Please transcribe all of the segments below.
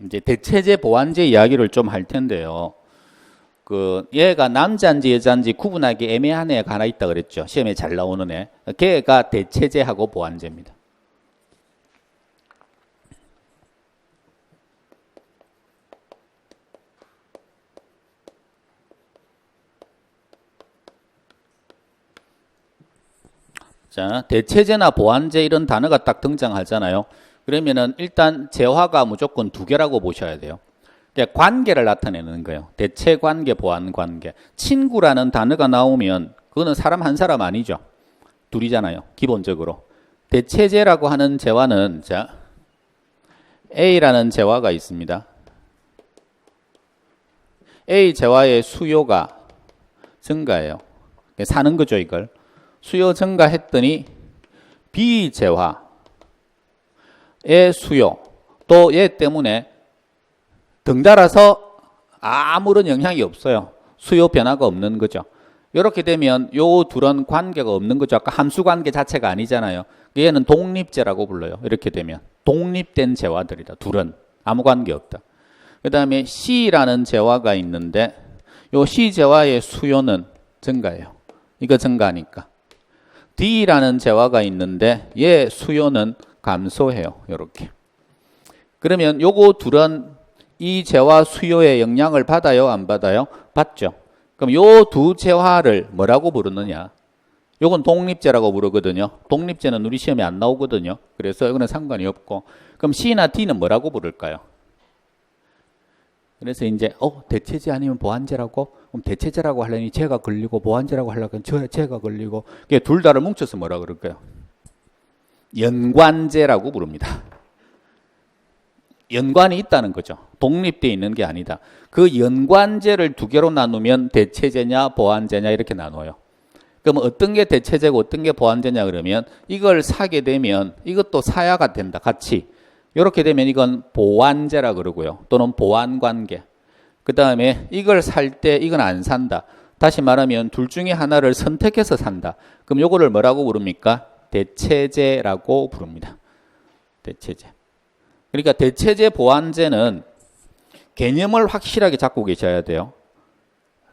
이제 대체제 보완제 이야기를 좀 할 텐데요. 얘가 남자인지 여자인지 구분하기 애매한 애가 하나 있다 그랬죠. 시험에 잘 나오는 애. 걔가 대체제하고 보완제입니다. 자, 대체제나 보완제 이런 단어가 딱 등장하잖아요. 그러면은 일단 재화가 무조건 두 개라고 보셔야 돼요. 관계를 나타내는 거예요. 대체 관계, 보완 관계. 친구라는 단어가 나오면 그거는 사람 한 사람 아니죠. 둘이잖아요. 기본적으로. 대체제라고 하는 재화는 자, A라는 재화가 있습니다. A 재화의 수요가 증가해요. 사는 거죠, 이걸. 수요 증가했더니 B 재화의 수요 또 얘 때문에 덩달아서 아무런 영향이 없어요. 수요 변화가 없는 거죠. 이렇게 되면 요 둘은 관계가 없는 거죠. 아까 함수 관계 자체가 아니잖아요. 얘는 독립제라고 불러요. 이렇게 되면 독립된 재화들이다. 둘은 아무 관계 없다. 그 다음에 C라는 재화가 있는데 요 C 재화의 수요는 증가해요. 이거 증가하니까. D라는 재화가 있는데 얘 수요는 감소해요. 이렇게. 그러면 요거 둘은 이 재화 수요의 영향을 받아요? 안 받아요? 받죠. 그럼 요 두 재화를 뭐라고 부르느냐? 요건 독립제라고 부르거든요. 독립제는 우리 시험에 안 나오거든요. 그래서 이거는 상관이 없고. 그럼 C나 D는 뭐라고 부를까요? 그래서 이제 대체제 아니면 보완제라고? 그럼 대체제라고 하려니 제가 걸리고 보완제라고 하려면 제가 걸리고. 둘 다를 뭉쳐서 뭐라 그럴까요? 연관제라고 부릅니다. 연관이 있다는 거죠. 독립되어 있는 게 아니다. 그 연관제를 두 개로 나누면 대체제냐 보완제냐 이렇게 나눠요. 그럼 어떤 게 대체제고 어떤 게 보완제냐 그러면 이걸 사게 되면 이것도 사야가 된다. 같이. 이렇게 되면 이건 보완제라 그러고요. 또는 보완관계. 그 다음에 이걸 살 때 이건 안 산다. 다시 말하면 둘 중에 하나를 선택해서 산다. 그럼 요거를 뭐라고 부릅니까? 대체제라고 부릅니다. 대체제. 그러니까 대체제 보완제는 개념을 확실하게 잡고 계셔야 돼요.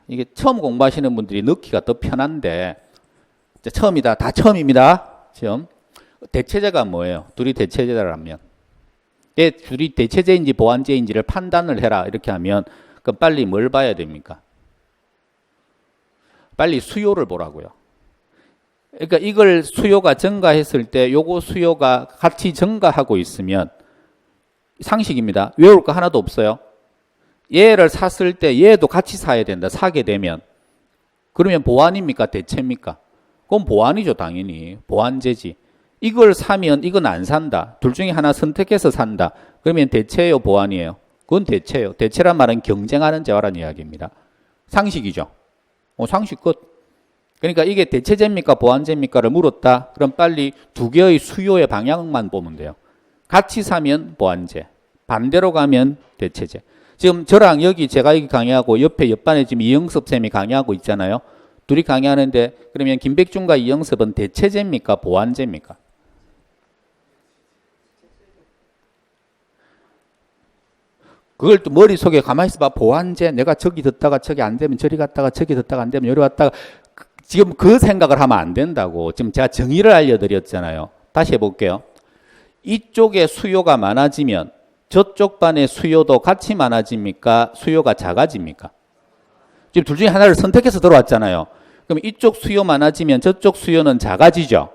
이게 처음 공부하시는 분들이 넣기가 더 편한데 처음이다. 다 처음입니다. 시험. 대체제가 뭐예요? 둘이 대체제라면 둘이 대체제인지 보완제인지를 판단을 해라. 이렇게 하면 그럼 빨리 뭘 봐야 됩니까? 빨리 수요를 보라고요. 그러니까 이걸 수요가 증가했을 때 요거 수요가 같이 증가하고 있으면 상식입니다. 외울 거 하나도 없어요. 얘를 샀을 때 얘도 같이 사야 된다. 사게 되면. 그러면 보완입니까? 대체입니까? 그건 보완이죠. 당연히. 보완제지. 이걸 사면 이건 안 산다. 둘 중에 하나 선택해서 산다. 그러면 대체예요? 보완이에요? 그건 대체예요. 대체란 말은 경쟁하는 재화라는 이야기입니다. 상식이죠. 상식 끝. 그러니까 이게 대체제입니까? 보완제입니까?를 물었다. 그럼 빨리 두 개의 수요의 방향만 보면 돼요. 같이 사면 보완제. 반대로 가면 대체제. 지금 저랑 여기 제가 여기 강의하고 옆에 옆반에 지금 이영섭 쌤이 강의하고 있잖아요. 둘이 강의하는데 그러면 김백준과 이영섭은 대체제입니까? 보완제입니까? 그걸 또 머릿속에 가만히 있어봐. 보완제. 내가 저기 듣다가 저기 안 되면 저리 갔다가 저기 듣다가 안 되면 여기 왔다가 지금 그 생각을 하면 안 된다고. 지금 제가 정의를 알려드렸잖아요. 다시 해볼게요. 이쪽에 수요가 많아지면 저쪽 반의 수요도 같이 많아집니까? 수요가 작아집니까? 지금 둘 중에 하나를 선택해서 들어왔잖아요. 그럼 이쪽 수요 많아지면 저쪽 수요는 작아지죠.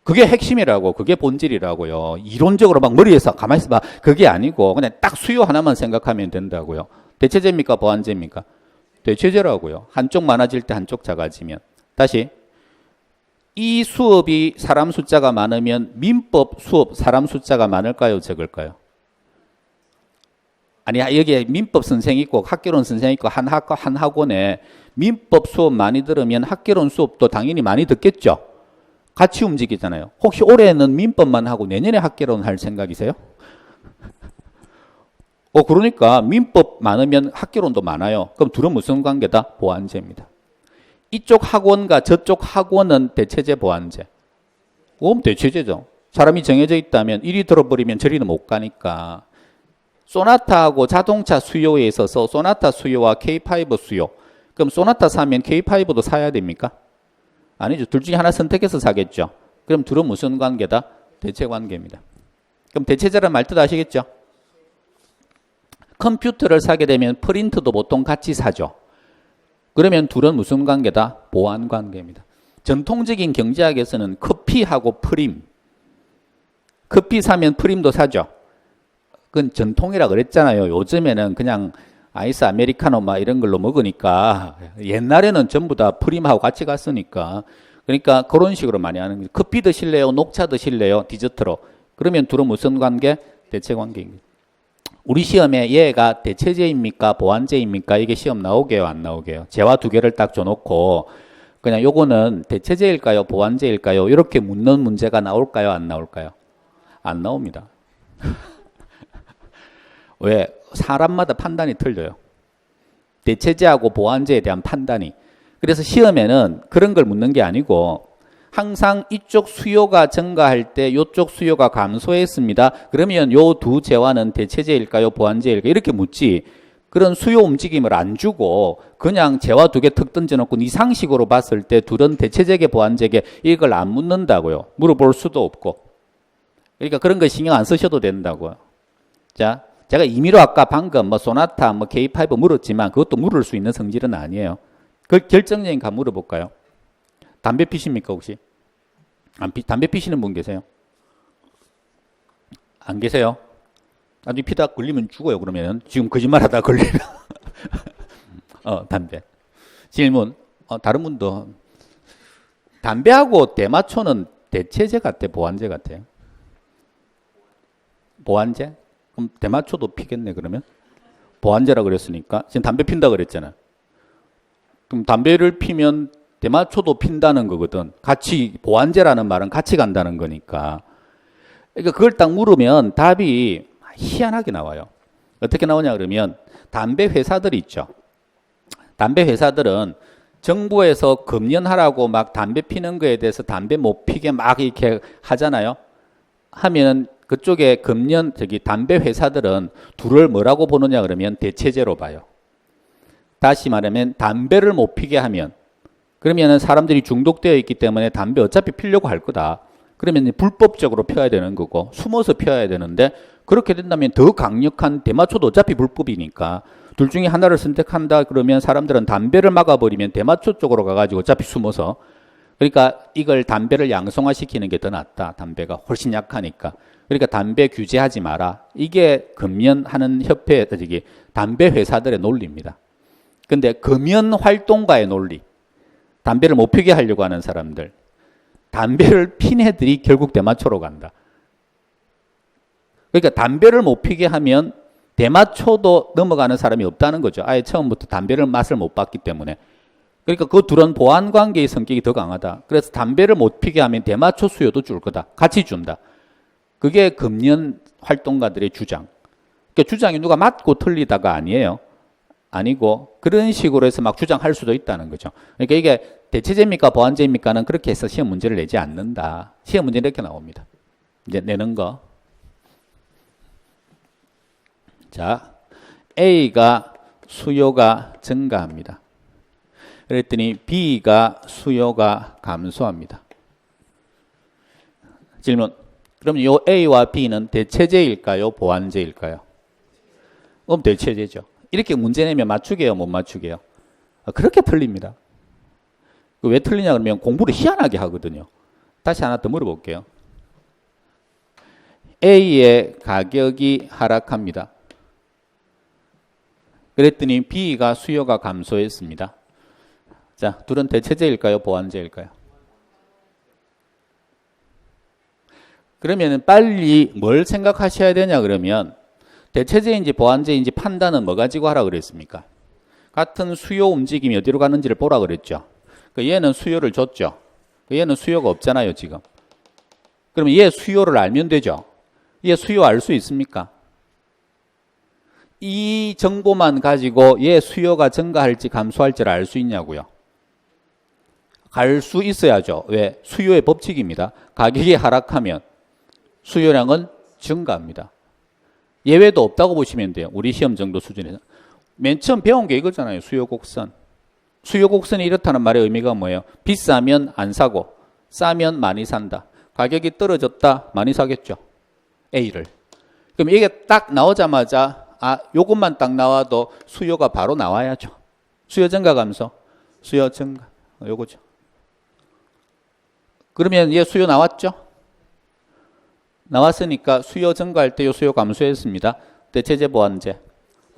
그게 핵심이라고. 그게 본질이라고요. 이론적으로 막 머리에서 가만히 있어봐. 그게 아니고 그냥 딱 수요 하나만 생각하면 된다고요. 대체제입니까? 보완제입니까? 대체제라고요. 한쪽 많아질 때 한쪽 작아지면. 다시. 이 수업이 사람 숫자가 많으면 민법 수업 사람 숫자가 많을까요? 적을까요? 아니, 여기에 민법 선생이 있고 학개론 선생이 있고 한 학원에 민법 수업 많이 들으면 학개론 수업도 당연히 많이 듣겠죠? 같이 움직이잖아요. 혹시 올해는 민법만 하고 내년에 학개론 할 생각이세요? 그러니까 민법 많으면 학개론도 많아요. 그럼 둘은 무슨 관계다? 보완제입니다. 이쪽 학원과 저쪽 학원은 대체제 보완제. 그럼 대체제죠. 사람이 정해져 있다면 이리 들어버리면 저리는 못 가니까 소나타하고 자동차 수요에 있어서 소나타 수요와 K5 수요. 그럼 소나타 사면 K5도 사야 됩니까? 아니죠. 둘 중에 하나 선택해서 사겠죠. 그럼 둘은 무슨 관계다? 대체 관계입니다. 그럼 대체제란 말 뜻 아시겠죠? 컴퓨터를 사게 되면 프린트도 보통 같이 사죠. 그러면 둘은 무슨 관계다? 보완 관계입니다. 전통적인 경제학에서는 커피하고 프림. 커피 사면 프림도 사죠. 그건 전통이라 그랬잖아요. 요즘에는 그냥 아이스 아메리카노 막 이런 걸로 먹으니까 옛날에는 전부 다 프림하고 같이 갔으니까 그러니까 그런 식으로 많이 하는 거죠. 커피 드실래요? 녹차 드실래요? 디저트로. 그러면 둘은 무슨 관계? 대체 관계입니다. 우리 시험에 얘가 대체제입니까? 보완제입니까? 이게 시험 나오게요? 안 나오게요? 제와 두 개를 딱 줘놓고 그냥 요거는 대체제일까요? 보완제일까요? 이렇게 묻는 문제가 나올까요? 안 나올까요? 안 나옵니다. 왜? 사람마다 판단이 틀려요. 대체제하고 보완제에 대한 판단이. 그래서 시험에는 그런 걸 묻는 게 아니고 항상 이쪽 수요가 증가할 때 이쪽 수요가 감소했습니다. 그러면 요 두 재화는 대체제일까요? 보완제일까요? 이렇게 묻지. 그런 수요 움직임을 안 주고 그냥 재화 두 개 턱 던져놓고 이 상식으로 봤을 때 둘은 대체제계 보완제계 이걸 안 묻는다고요. 물어볼 수도 없고. 그러니까 그런 거 신경 안 쓰셔도 된다고요. 자, 제가 임의로 아까 방금 뭐 소나타, 뭐 K5 물었지만 그것도 물을 수 있는 성질은 아니에요. 그 결정적인 거 물어볼까요? 담배 피십니까 혹시? 담배 피시는 분 계세요? 안 계세요? 나중에 피다 걸리면 죽어요. 그러면 지금 거짓말하다 걸리면 담배. 질문. 다른 분도 담배하고 대마초는 대체제 같아, 보완제 같아요? 보완제? 그럼 대마초도 피겠네 그러면? 보완제라 그랬으니까 지금 담배 핀다 그랬잖아. 그럼 담배를 피면 대마초도 핀다는 거거든. 같이 보완제라는 말은 같이 간다는 거니까. 그러니까 그걸 딱 물으면 답이 희한하게 나와요. 어떻게 나오냐 그러면 담배 회사들이 있죠. 담배 회사들은 정부에서 금연하라고 막 담배 피는 거에 대해서 담배 못 피게 막 이렇게 하잖아요. 하면 그쪽에 담배 회사들은 둘을 뭐라고 보느냐 그러면 대체제로 봐요. 다시 말하면 담배를 못 피게 하면 그러면 사람들이 중독되어 있기 때문에 담배 어차피 피려고 할 거다. 그러면 불법적으로 펴야 되는 거고 숨어서 펴야 되는데 그렇게 된다면 더 강력한 대마초도 어차피 불법이니까 둘 중에 하나를 선택한다 그러면 사람들은 담배를 막아버리면 대마초 쪽으로 가가지고 어차피 숨어서 그러니까 이걸 담배를 양성화시키는 게 더 낫다. 담배가 훨씬 약하니까. 그러니까 담배 규제하지 마라. 이게 금연하는 협회, 담배 회사들의 논리입니다. 근데 금연 활동가의 논리. 담배를 못 피게 하려고 하는 사람들. 담배를 핀 애들이 결국 대마초로 간다. 그러니까 담배를 못 피게 하면 대마초도 넘어가는 사람이 없다는 거죠. 아예 처음부터 담배를 맛을 못 봤기 때문에. 그러니까 그 둘은 보완 관계의 성격이 더 강하다. 그래서 담배를 못 피게 하면 대마초 수요도 줄 거다. 같이 준다. 그게 금연 활동가들의 주장. 그러니까 주장이 누가 맞고 틀리다가 아니에요. 아니고 그런 식으로 해서 막 주장할 수도 있다는 거죠. 그러니까 이게 대체제입니까 보완제입니까는 그렇게 해서 시험 문제를 내지 않는다. 시험 문제는 이렇게 나옵니다. 이제 내는 거. 자, A가 수요가 증가합니다. 그랬더니 B가 수요가 감소합니다. 질문. 그럼 이 A와 B는 대체제일까요? 보완제일까요? 그럼 대체제죠. 이렇게 문제 내면 맞추게요? 못 맞추게요? 그렇게 틀립니다. 왜 틀리냐 그러면 공부를 희한하게 하거든요. 다시 하나 더 물어볼게요. A의 가격이 하락합니다. 그랬더니 B가 수요가 감소했습니다. 자, 둘은 대체제일까요? 보완제일까요? 그러면 빨리 뭘 생각하셔야 되냐 그러면 대체제인지 보완제인지 판단은 뭐 가지고 하라 그랬습니까? 같은 수요 움직임이 어디로 가는지를 보라 그랬죠. 얘는 수요를 줬죠. 얘는 수요가 없잖아요 지금. 그러면 얘 수요를 알면 되죠. 얘 수요 알 수 있습니까? 이 정보만 가지고 얘 수요가 증가할지 감소할지를 알 수 있냐고요. 알 수 있어야죠. 왜? 수요의 법칙입니다. 가격이 하락하면 수요량은 증가합니다. 예외도 없다고 보시면 돼요. 우리 시험 정도 수준에서. 맨 처음 배운 게 이거잖아요. 수요 곡선. 수요 곡선이 이렇다는 말의 의미가 뭐예요? 비싸면 안 사고 싸면 많이 산다. 가격이 떨어졌다. 많이 사겠죠. A를. 그럼 이게 딱 나오자마자 요것만 딱 나와도 수요가 바로 나와야죠. 수요 증가 감소. 수요 증가. 요거죠. 그러면 얘 수요 나왔죠? 나왔으니까 수요 증가할 때 요 수요 감소했습니다. 대체제 보완제.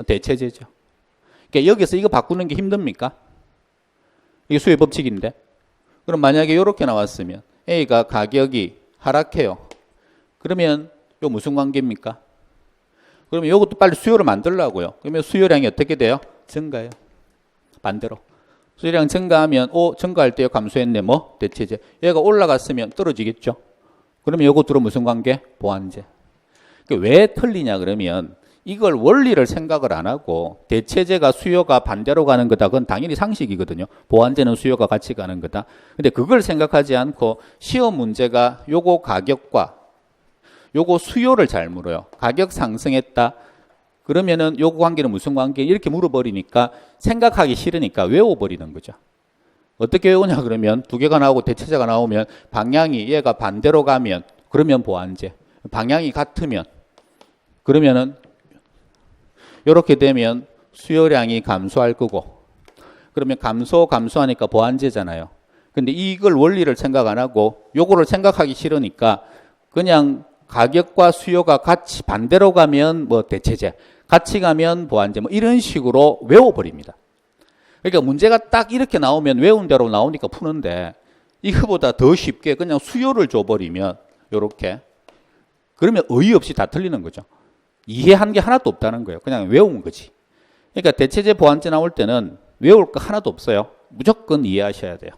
대체제죠. 그러니까 여기서 이거 바꾸는 게 힘듭니까? 이게 수요 법칙인데. 그럼 만약에 이렇게 나왔으면 A가 가격이 하락해요. 그러면 요 무슨 관계입니까? 그러면 이것도 빨리 수요를 만들라고요. 그러면 수요량이 어떻게 돼요? 증가해요. 반대로. 수요량 증가하면 증가할 때 감소했네. 뭐? 대체제. 얘가 올라갔으면 떨어지겠죠. 그러면 이것들은 무슨 관계? 보완제. 왜 틀리냐 그러면 이걸 원리를 생각을 안 하고 대체제가 수요가 반대로 가는 거다. 그건 당연히 상식이거든요. 보완제는 수요가 같이 가는 거다. 근데 그걸 생각하지 않고 시험 문제가 요거 가격과 요거 수요를 잘 물어요. 가격 상승했다. 그러면은 요거 관계는 무슨 관계? 이렇게 물어버리니까 생각하기 싫으니까 외워버리는 거죠. 어떻게 외우냐 그러면 두 개가 나오고 대체제가 나오면 방향이 얘가 반대로 가면 그러면 보완제. 방향이 같으면 그러면은 이렇게 되면 수요량이 감소할 거고 그러면 감소하니까 보완제잖아요. 근데 이걸 원리를 생각 안 하고 요거를 생각하기 싫으니까 그냥 가격과 수요가 같이 반대로 가면 뭐 대체제, 같이 가면 보완제 뭐 이런 식으로 외워버립니다. 그러니까 문제가 딱 이렇게 나오면 외운 대로 나오니까 푸는데 이거보다 더 쉽게 그냥 수요를 줘버리면 요렇게 그러면 어이없이 다 틀리는 거죠. 이해한 게 하나도 없다는 거예요. 그냥 외운 거지. 그러니까 대체제 보완제 나올 때는 외울 거 하나도 없어요. 무조건 이해하셔야 돼요.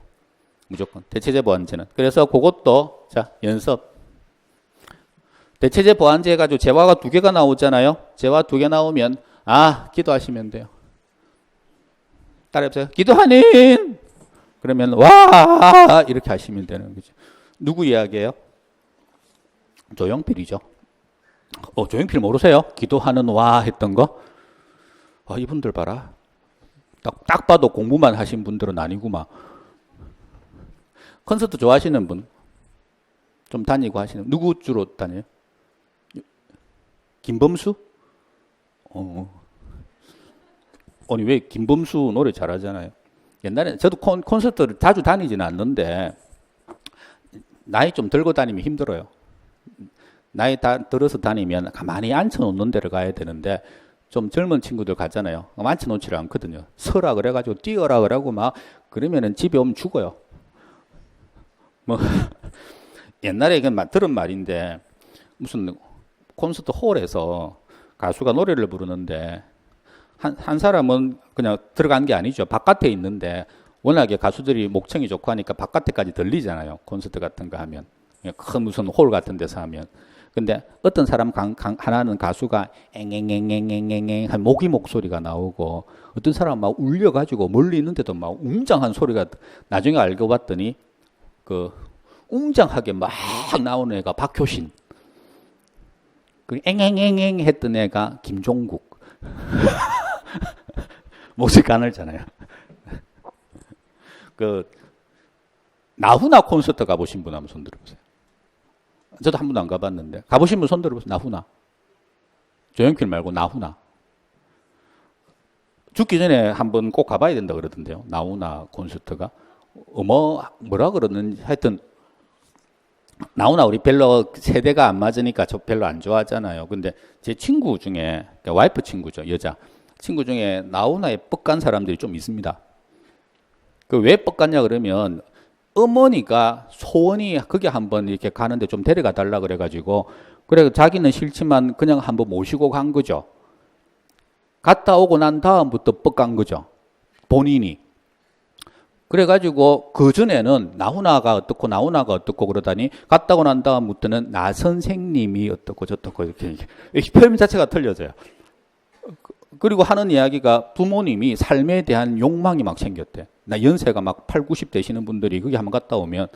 무조건. 대체제 보완제는. 그래서 그것도 자 연습. 대체제 보완제 해가지고 재화가 두 개가 나오잖아요. 재화 두 개 나오면 기도하시면 돼요. 따라해보세요. 기도하는 그러면 와 이렇게 하시면 되는 거죠. 누구 이야기예요? 조용필이죠. 조용필 모르세요? 기도하는 와 했던 거? 이분들 봐라. 딱 봐도 공부만 하신 분들은 아니구만. 콘서트 좋아하시는 분? 좀 다니고 하시는 누구 주로 다녀요? 김범수? 아니 왜 김범수 노래 잘하잖아요. 옛날에 저도 콘서트를 자주 다니지는 않는데 나이 좀 들고 다니면 힘들어요. 나이 들어서 다니면 가만히 앉혀놓는 데를 가야 되는데 좀 젊은 친구들 가잖아요. 앉혀놓지를 않거든요. 서라 그래가지고 뛰어라 그러고 막 그러면은 집에 오면 죽어요. 뭐 옛날에 들은 말인데 무슨 콘서트 홀에서 가수가 노래를 부르는데 한 사람은 그냥 들어간 게 아니죠. 바깥에 있는데 워낙에 가수들이 목청이 좋고 하니까 바깥에까지 들리잖아요. 콘서트 같은 거 하면. 큰 무슨 홀 같은 데서 하면. 근데 어떤 사람 하나는 가수가 앵앵앵앵앵앵 한 모기 목소리가 나오고 어떤 사람은 막 울려가지고 멀리 있는데도 막 웅장한 소리가 나중에 알고 봤더니 그 웅장하게 막 나오는 애가 박효신. 그 앵앵앵앵 했던 애가 김종국. 목소리 가늘잖아요. 그 나훈아 콘서트 가보신 분 한번 손 들어보세요. 저도 한 번도 안 가봤는데 가보신 분 손 들어보세요. 나훈아. 조영필 말고 나훈아. 죽기 전에 한번 꼭 가봐야 된다 그러던데요. 나훈아 콘서트가 뭐라 그러는 하여튼 나훈아 우리 별로 세대가 안 맞으니까 저 별로 안 좋아하잖아요. 근데 제 친구 중에 와이프 친구죠. 여자 친구 중에 나훈아에 뻑간 사람들이 좀 있습니다. 그 왜 뻑갔냐 그러면 어머니가 소원이 거기 한번 이렇게 가는데 좀 데려가 달라 그래가지고 그래 자기는 싫지만 그냥 한번 모시고 간 거죠. 갔다 오고 난 다음부터 뻑간 거죠. 본인이. 그래가지고 그 전에는 나훈아가 어떻고 그러다니 갔다 오고 난 다음부터는 나 선생님이 어떻고 저떻고 이렇게 표현 자체가 틀려져요. 그리고 하는 이야기가 부모님이 삶에 대한 욕망이 막 생겼대. 나 연세가 막 8, 90 되시는 분들이 거기 한번 갔다 오면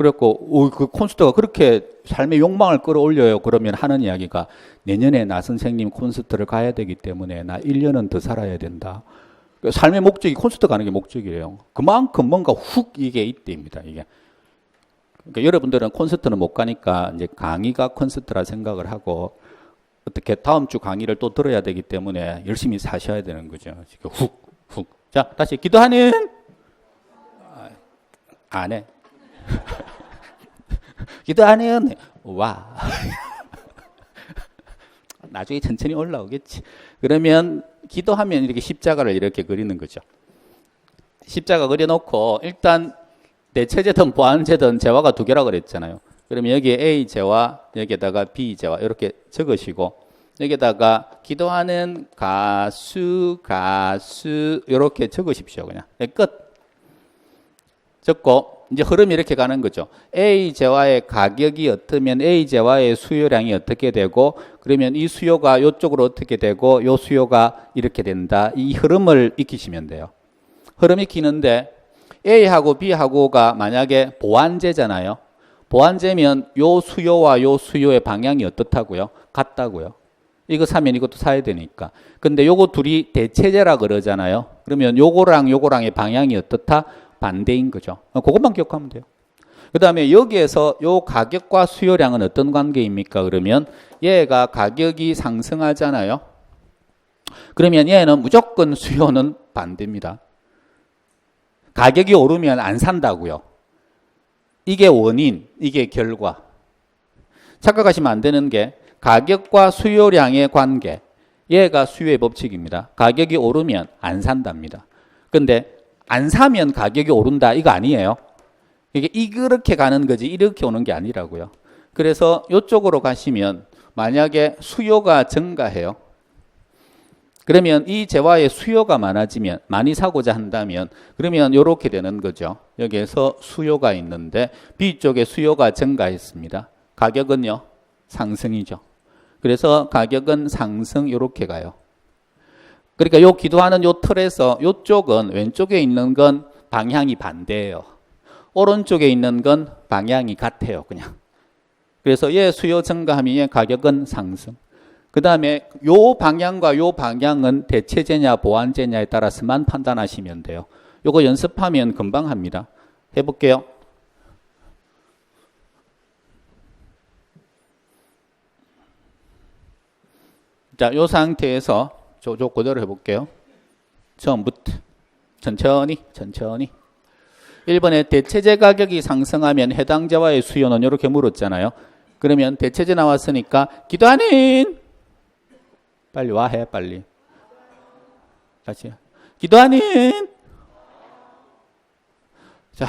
그래갖고 그 콘서트가 그렇게 삶의 욕망을 끌어올려요. 그러면 하는 이야기가 내년에 나 선생님 콘서트를 가야 되기 때문에 나 1년은 더 살아야 된다. 삶의 목적이 콘서트 가는 게 목적이래요. 그만큼 뭔가 훅 이게 있대입니다. 이게. 그러니까 여러분들은 콘서트는 못 가니까 이제 강의가 콘서트라 생각을 하고 어떻게 다음 주 강의를 또 들어야 되기 때문에 열심히 사셔야 되는 거죠. 훅. 자, 다시 기도하는 안 해. 기도하는 와. 나중에 천천히 올라오겠지. 그러면 기도하면 이렇게 십자가를 이렇게 그리는 거죠. 십자가 그려놓고 일단 대체제든 보완제든 재화가 두 개라고 그랬잖아요. 그러면 여기에 A 재화, 여기에다가 B 재화 이렇게 적으시고 여기에다가 기도하는 가수 이렇게 적으십시오. 그냥 끝. 적고 이제 흐름이 이렇게 가는 거죠. A 재화의 가격이 어떠면 A 재화의 수요량이 어떻게 되고 그러면 이 수요가 이쪽으로 어떻게 되고 이 수요가 이렇게 된다. 이 흐름을 익히시면 돼요. 흐름 익히는데 A하고 B하고가 만약에 보완제잖아요. 보완제면 요 수요와 요 수요의 방향이 어떻다고요? 같다고요. 이거 사면 이것도 사야 되니까. 근데 요거 둘이 대체제라 그러잖아요. 그러면 요거랑 요거랑의 방향이 어떻다? 반대인 거죠. 그것만 기억하면 돼요. 그 다음에 여기에서 요 가격과 수요량은 어떤 관계입니까? 그러면 얘가 가격이 상승하잖아요. 그러면 얘는 무조건 수요는 반대입니다. 가격이 오르면 안 산다고요. 이게 원인, 이게 결과. 착각하시면 안 되는 게 가격과 수요량의 관계. 얘가 수요의 법칙입니다. 가격이 오르면 안 산답니다. 근데 안 사면 가격이 오른다. 이거 아니에요. 이게 이렇게 가는 거지 이렇게 오는 게 아니라고요. 그래서 이쪽으로 가시면 만약에 수요가 증가해요. 그러면 이 재화의 수요가 많아지면 많이 사고자 한다면 그러면 이렇게 되는 거죠. 여기에서 수요가 있는데 B쪽에 수요가 증가했습니다. 가격은요. 상승이죠. 그래서 가격은 상승 이렇게 가요. 그러니까 요 기도하는 요 틀에서 요쪽은 왼쪽에 있는 건 방향이 반대예요. 오른쪽에 있는 건 방향이 같아요. 그냥. 그래서 얘 수요 증가하면 얘 가격은 상승. 그 다음에 요 방향과 요 방향은 대체제냐 보완제냐에 따라서만 판단하시면 돼요. 요거 연습하면 금방 합니다. 해볼게요. 자, 요 상태에서 저 그대로 해볼게요. 처음부터 천천히 1번에 대체제 가격이 상승하면 해당 재화의 수요는 이렇게 물었잖아요. 그러면 대체제 나왔으니까 기도하는 빨리 와 해 빨리. 다시 기도하는 자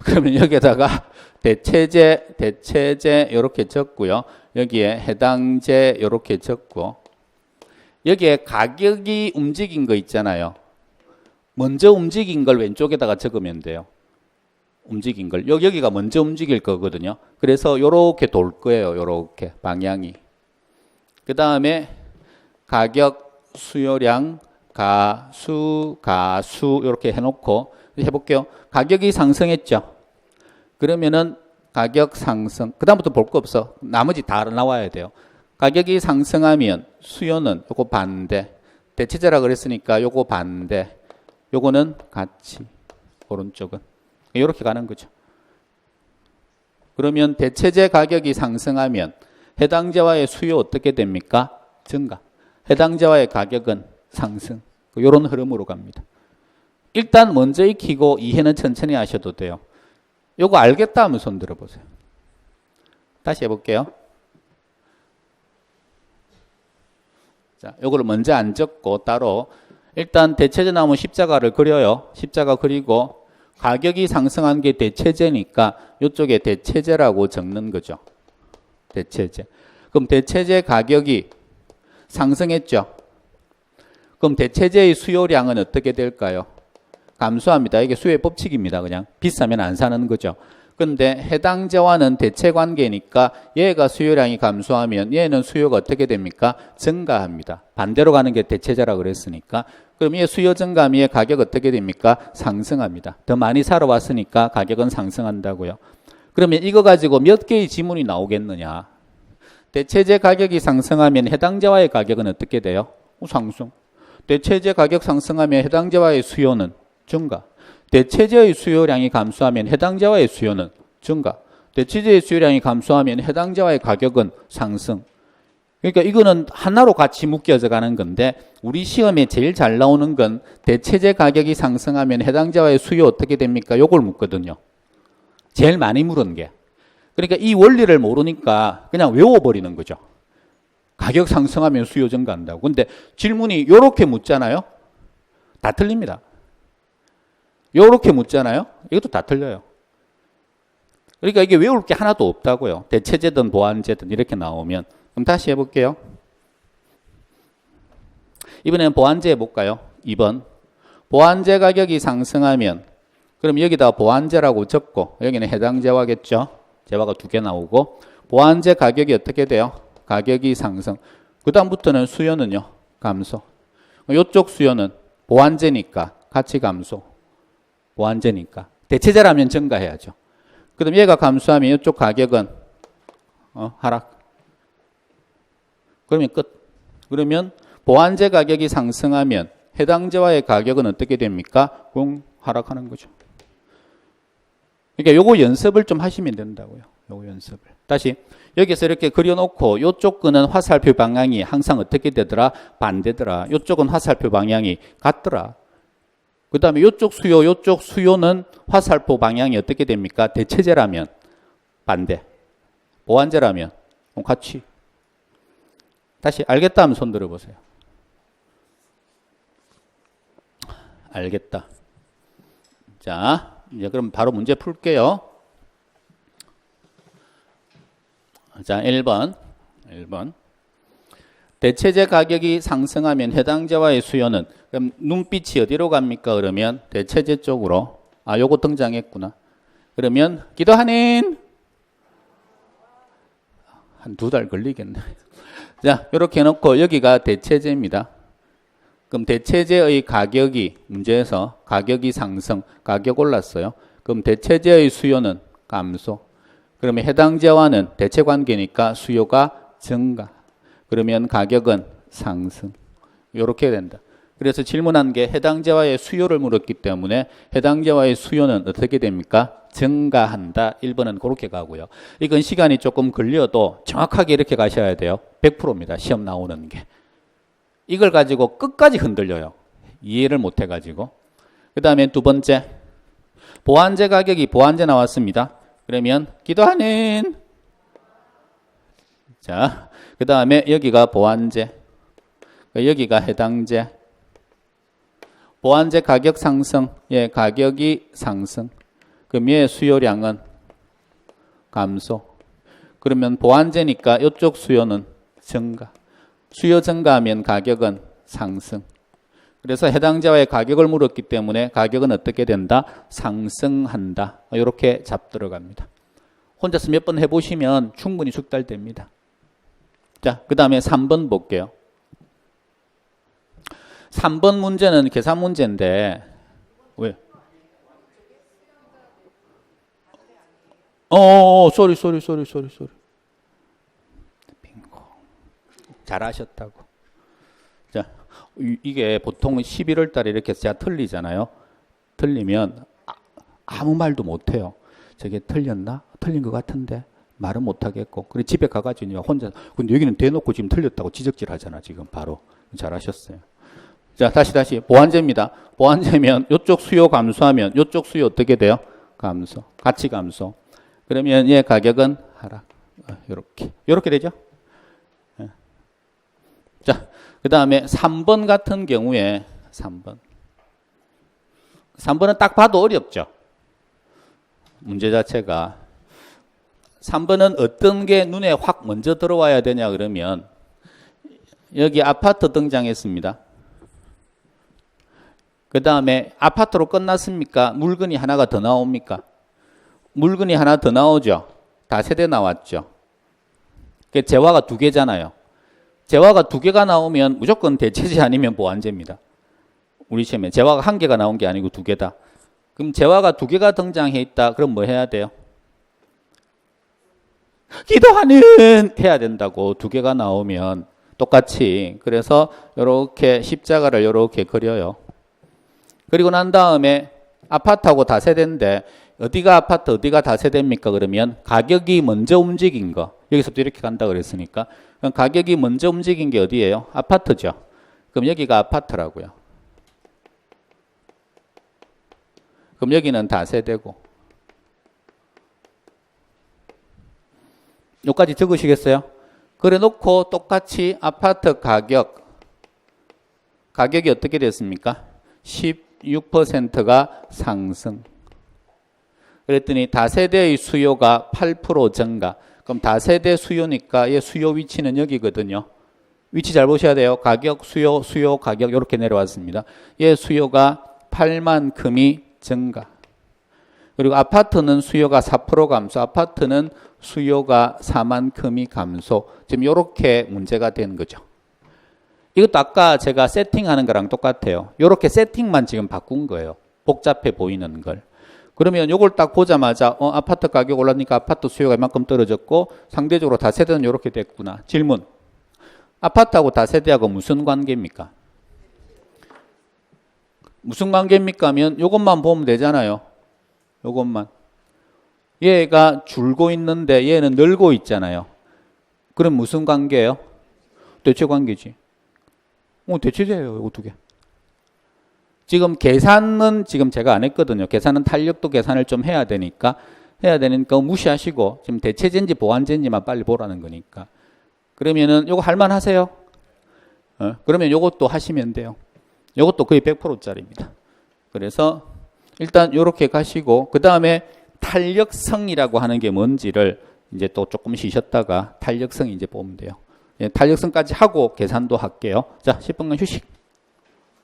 그러면 여기에다가 대체제 이렇게 적고요. 여기에 해당제 이렇게 적고 여기에 가격이 움직인 거 있잖아요. 먼저 움직인 걸 왼쪽에다가 적으면 돼요. 움직인 걸. 여기가 먼저 움직일 거거든요. 그래서 이렇게 돌 거예요. 이렇게 방향이. 그 다음에 가격, 수요량, 가수 이렇게 해놓고 해볼게요. 가격이 상승했죠. 그러면은 가격 상승. 그 다음부터 볼 거 없어. 나머지 다 나와야 돼요. 가격이 상승하면 수요는 요거 반대. 대체제라 그랬으니까 요거 반대. 요거는 같이. 오른쪽은. 이렇게 가는 거죠. 그러면 대체제 가격이 상승하면 해당 재화의 수요 어떻게 됩니까? 증가. 해당 재화의 가격은 상승. 이런 흐름으로 갑니다. 일단 먼저 익히고 이해는 천천히 하셔도 돼요. 요거 알겠다 하면 손 들어보세요. 다시 해볼게요. 자, 요거를 먼저 안 적고 따로 일단 대체제 나오면 십자가를 그려요. 십자가 그리고 가격이 상승한 게 대체제니까 이쪽에 대체제라고 적는 거죠. 대체제. 그럼 대체제 가격이 상승했죠. 그럼 대체제의 수요량은 어떻게 될까요? 감소합니다. 이게 수요의 법칙입니다. 그냥 비싸면 안 사는 거죠. 근데 해당자와는 대체 관계니까 얘가 수요량이 감소하면 얘는 수요가 어떻게 됩니까? 증가합니다. 반대로 가는 게 대체자라 그랬으니까. 그럼 얘 수요 증가하면 얘 가격 어떻게 됩니까? 상승합니다. 더 많이 사러 왔으니까 가격은 상승한다고요. 그러면 이거 가지고 몇 개의 지문이 나오겠느냐? 대체재 가격이 상승하면 해당자와의 가격은 어떻게 돼요? 상승. 대체재 가격 상승하면 해당자와의 수요는 증가. 대체재의 수요량이 감소하면 해당자와의 수요는 증가. 대체재의 수요량이 감소하면 해당자와의 가격은 상승. 그러니까 이거는 하나로 같이 묶여져 가는 건데 우리 시험에 제일 잘 나오는 건 대체재 가격이 상승하면 해당자와의 수요 어떻게 됩니까? 요걸 묻거든요. 제일 많이 물은 게. 그러니까 이 원리를 모르니까 그냥 외워버리는 거죠. 가격 상승하면 수요 증가한다고. 근데 질문이 요렇게 묻잖아요. 다 틀립니다. 요렇게 묻잖아요. 이것도 다 틀려요. 그러니까 이게 외울 게 하나도 없다고요. 대체재든 보완재든 이렇게 나오면. 그럼 다시 해볼게요. 이번에는 보완재 해볼까요? 2번. 보완재 가격이 상승하면 그럼 여기다 보완재라고 적고 여기는 해당재화겠죠. 재화가 2개 나오고 보완재 가격이 어떻게 돼요? 가격이 상승. 그 다음부터는 수요는요. 감소. 이쪽 수요는 보완재니까 같이 감소. 보완재니까. 대체재라면 증가해야죠. 그럼 얘가 감소하면 이쪽 가격은 하락. 그러면 끝. 그러면 보완재 가격이 상승하면 해당재화의 가격은 어떻게 됩니까? 하락하는 거죠. 그러니까 요거 연습을 좀 하시면 된다고요. 요거 연습을. 다시 여기서 이렇게 그려놓고 요쪽 거는 화살표 방향이 항상 어떻게 되더라? 반대더라. 요쪽은 화살표 방향이 같더라. 그 다음에 요쪽 수요는 화살표 방향이 어떻게 됩니까? 대체재라면 반대. 보완재라면 같이. 다시 알겠다 하면 손 들어보세요. 알겠다. 자, 이제 그럼 바로 문제 풀게요. 자, 1번. 대체재 가격이 상승하면 해당재화의 수요는 그럼 눈빛이 어디로 갑니까? 그러면 대체재 쪽으로. 요거 등장했구나. 그러면 기도하는 한 2달 걸리겠네. 자, 이렇게 해놓고 여기가 대체재입니다. 그럼 대체재의 가격이 문제에서 가격이 상승, 가격 올랐어요. 그럼 대체재의 수요는 감소. 그러면 해당재화는 대체관계니까 수요가 증가. 그러면 가격은 상승. 이렇게 된다. 그래서 질문한 게 해당재화의 수요를 물었기 때문에 해당재화의 수요는 어떻게 됩니까? 증가한다. 1번은 그렇게 가고요. 이건 시간이 조금 걸려도 정확하게 이렇게 가셔야 돼요. 100%입니다. 시험 나오는 게. 이걸 가지고 끝까지 흔들려요. 이해를 못 해가지고. 그 다음에 2번째. 보완재 가격이 보완재 나왔습니다. 그러면 기도하는. 자, 그 다음에 여기가 보완재. 여기가 해당재. 보완재 가격 상승. 예, 가격이 상승. 그럼 얘 수요량은 감소. 그러면 보완재니까 이쪽 수요는 증가. 수요 증가하면 가격은 상승. 그래서 해당자와의 가격을 물었기 때문에 가격은 어떻게 된다? 상승한다. 이렇게 잡 들어갑니다. 혼자서 몇 번 해보시면 충분히 숙달됩니다. 자, 그 다음에 3번 볼게요. 3번 문제는 계산 문제인데 왜? 쏘리. 빙고. 잘하셨다고. 자, 이게 보통 11월 달에 이렇게 제가 틀리잖아요. 틀리면 아무 말도 못 해요. 저게 틀렸나? 틀린 것 같은데 말은 못 하겠고. 그래 집에 가가지고 혼자. 근데 여기는 대놓고 지금 틀렸다고 지적질 하잖아. 지금 바로. 잘하셨어요. 자, 다시 보완재입니다. 보완재면 이쪽 수요 감소하면 이쪽 수요 어떻게 돼요? 감소. 같이 감소. 그러면 얘 가격은 하락. 이렇게 되죠? 네. 자, 그 다음에 3번 같은 경우에 3번은 딱 봐도 어렵죠. 문제 자체가 3번은 어떤 게 눈에 확 먼저 들어와야 되냐 그러면 여기 아파트 등장했습니다. 그 다음에 아파트로 끝났습니까? 물건이 하나가 더 나옵니까? 물건이 하나 더 나오죠. 다세대 나왔죠. 재화가 2개잖아요. 재화가 2개가 나오면 무조건 대체제 아니면 보완제입니다. 우리 시험에 재화가 1개가 나온 게 아니고 2개다. 그럼 재화가 2개가 등장해 있다. 그럼 뭐 해야 돼요? 기도하는 해야 된다고. 2개가 나오면 똑같이. 그래서 이렇게 십자가를 이렇게 그려요. 그리고 난 다음에 아파트하고 다세대인데 어디가 아파트 어디가 다세대입니까? 그러면 가격이 먼저 움직인 거. 여기서부터 이렇게 간다 그랬으니까 그럼 가격이 먼저 움직인 게 어디예요? 아파트죠. 그럼 여기가 아파트라고요. 그럼 여기는 다세대고. 여기까지 적으시겠어요? 그래 놓고 똑같이 아파트 가격이 어떻게 됐습니까? 16%가 상승. 그랬더니 다세대의 수요가 8% 증가. 그럼 다세대 수요니까 얘 수요 위치는 여기거든요. 위치 잘 보셔야 돼요. 가격, 수요, 수요, 가격 이렇게 내려왔습니다. 얘 수요가 8만큼이 증가. 그리고 아파트는 수요가 4% 감소. 아파트는 수요가 4만큼이 감소. 지금 이렇게 문제가 된 거죠. 이것도 아까 제가 세팅하는 거랑 똑같아요. 이렇게 세팅만 지금 바꾼 거예요. 복잡해 보이는 걸. 그러면 이걸 딱 보자마자 아파트 가격 올랐으니까 아파트 수요가 이만큼 떨어졌고 상대적으로 다세대는 이렇게 됐구나. 질문. 아파트하고 다세대하고 무슨 관계입니까? 무슨 관계입니까 하면 이것만 보면 되잖아요. 이것만. 얘가 줄고 있는데 얘는 늘고 있잖아요. 그럼 무슨 관계예요? 대체 관계지. 대체제예요. 이거 2개. 지금 계산은 지금 제가 안 했거든요. 계산은 탄력도 계산을 좀 해야 되니까 무시하시고 지금 대체제인지 보완제인지만 빨리 보라는 거니까. 그러면은 요거 할만 하세요? 그러면 요것도 하시면 돼요. 요것도 거의 100%짜리입니다. 그래서 일단 요렇게 가시고 그 다음에 탄력성이라고 하는 게 뭔지를 이제 또 조금 쉬셨다가 탄력성 이제 보면 돼요. 탄력성까지 하고 계산도 할게요. 자, 10분간 휴식.